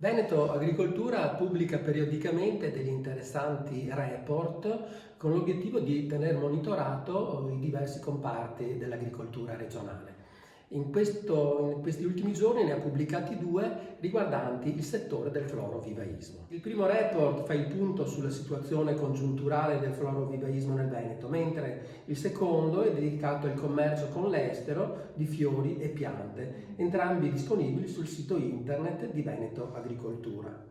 Veneto Agricoltura pubblica periodicamente degli interessanti report con l'obiettivo di tener monitorato i diversi comparti dell'agricoltura regionale. In questi ultimi giorni ne ha pubblicati due riguardanti il settore del florovivaismo. Il primo report fa il punto sulla situazione congiunturale del florovivaismo nel Veneto, mentre il secondo è dedicato al commercio con l'estero di fiori e piante, entrambi disponibili sul sito internet di Veneto Agricoltura.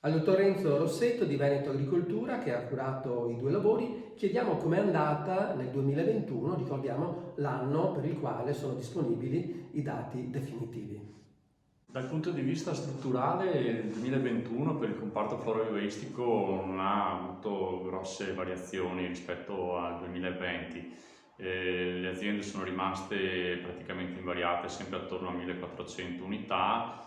Al dottor Renzo Rossetto di Veneto Agricoltura, che ha curato i due lavori, chiediamo com'è andata nel 2021, ricordiamo l'anno per il quale sono disponibili i dati definitivi. Dal punto di vista strutturale, il 2021 per il comparto florovivaistico non ha avuto grosse variazioni rispetto al 2020. Le aziende sono rimaste praticamente invariate, sempre attorno a 1400 unità.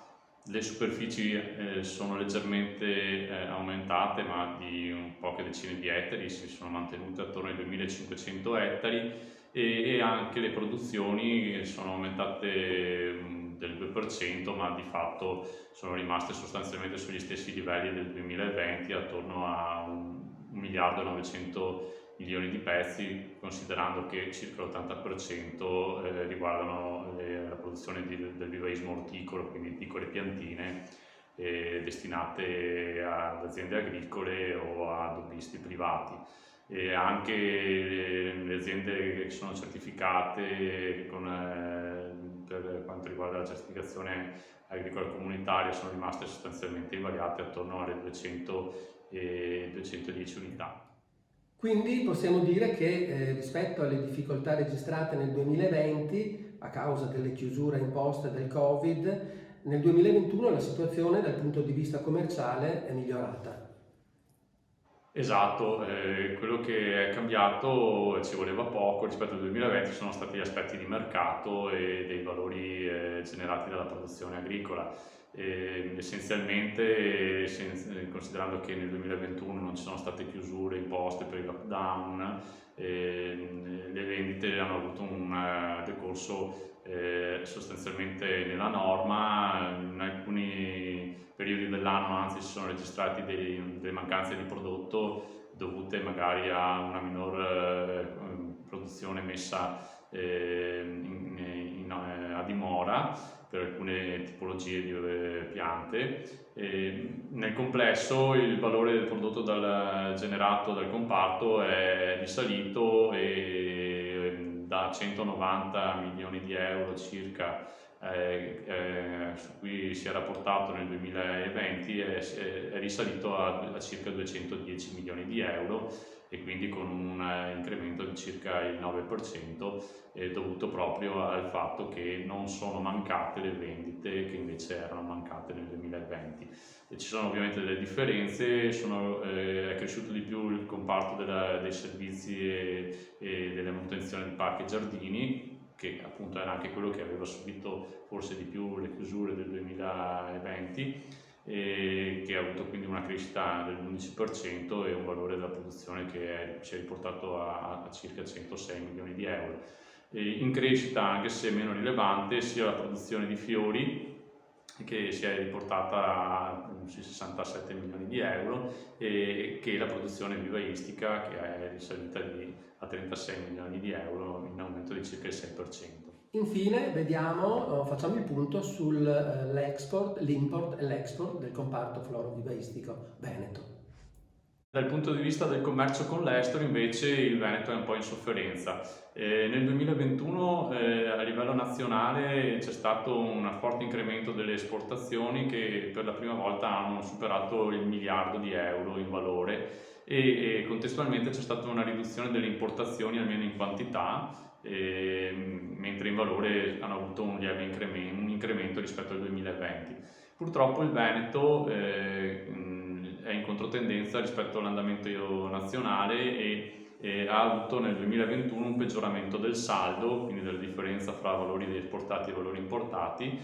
Le superfici sono leggermente aumentate, ma di poche decine di ettari, si sono mantenute attorno ai 2500 ettari e anche le produzioni sono aumentate del 2%, ma di fatto sono rimaste sostanzialmente sugli stessi livelli del 2020, attorno a 1 miliardo e 900 milioni di pezzi, considerando che circa l'80% riguardano la produzione del vivaismo orticolo, quindi piccole piantine destinate ad aziende agricole o a hobbisti privati. E anche le aziende che sono certificate per quanto riguarda la certificazione agricola comunitaria sono rimaste sostanzialmente invariate attorno alle 200 e 210 unità. Quindi possiamo dire che rispetto alle difficoltà registrate nel 2020 a causa delle chiusure imposte del Covid, nel 2021 la situazione dal punto di vista commerciale è migliorata. Esatto, quello che è cambiato e ci voleva poco rispetto al 2020 sono stati gli aspetti di mercato e dei valori generati dalla produzione agricola. Essenzialmente, considerando che nel 2021 non ci sono state chiusure imposte per il lockdown, le vendite hanno avuto un decorso sostanzialmente nella norma. In alcuni periodi dell'anno anzi si sono registrati delle mancanze di prodotto dovute magari a una minor produzione messa a dimora per alcune tipologie di piante. Nel complesso il valore del prodotto generato dal comparto è risalito da 190 milioni di euro circa su cui si era portato nel 2020 è risalito a circa 210 milioni di euro e quindi con un incremento di circa il 9% dovuto proprio al fatto che non sono mancate le vendite che invece erano mancate nel 2020. E ci sono ovviamente delle differenze, è cresciuto di più il comparto dei servizi e delle manutenzioni di parchi e giardini, che appunto era anche quello che aveva subito forse di più le chiusure del 2020 e che ha avuto quindi una crescita dell'11% e un valore della produzione che ci ha riportato a circa 106 milioni di euro. In crescita, anche se meno rilevante, sia la produzione di fiori, che si è riportata sui 67 milioni di euro, che la produzione vivaistica, che è risalita a 36 milioni di euro, in aumento di circa il 6%. Infine facciamo il punto sull'import e l'export del comparto florovivaistico veneto. Dal punto di vista del commercio con l'estero invece il Veneto è un po' in sofferenza. Nel 2021 a livello nazionale c'è stato un forte incremento delle esportazioni che per la prima volta hanno superato il miliardo di euro in valore e contestualmente c'è stata una riduzione delle importazioni almeno in quantità, mentre in valore hanno avuto un lieve incremento rispetto al 2020. Purtroppo il Veneto è in controtendenza rispetto all'andamento nazionale ha avuto nel 2021 un peggioramento del saldo, quindi della differenza fra valori esportati e valori importati,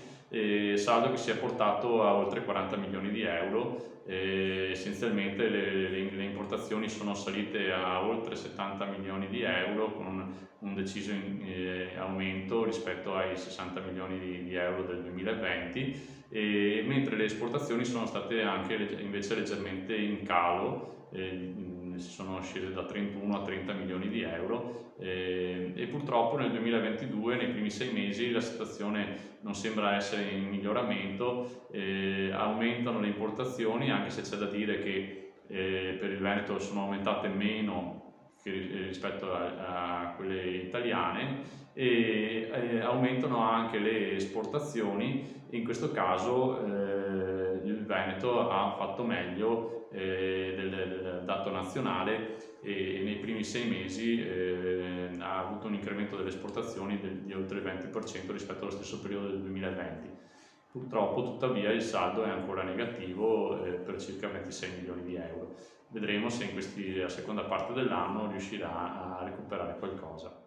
saldo che si è portato a oltre 40 milioni di euro. Essenzialmente le importazioni sono salite a oltre 70 milioni di euro, con un deciso aumento rispetto ai 60 milioni di euro del 2020, mentre le esportazioni sono state anche invece leggermente in calo, sono scese da 31 a 30 milioni di euro, e purtroppo nel 2022, nei primi 6 mesi, la situazione non sembra essere in miglioramento. Aumentano le importazioni, anche se c'è da dire che per il Veneto sono aumentate meno rispetto a quelle italiane, e aumentano anche le esportazioni. In questo caso il Veneto ha fatto meglio del dato nazionale, e nei primi 6 mesi ha avuto un incremento delle esportazioni di oltre il 20% rispetto allo stesso periodo del 2020. Purtroppo, tuttavia, il saldo è ancora negativo per circa 26 milioni di euro. Vedremo se in la seconda parte dell'anno riuscirà a recuperare qualcosa.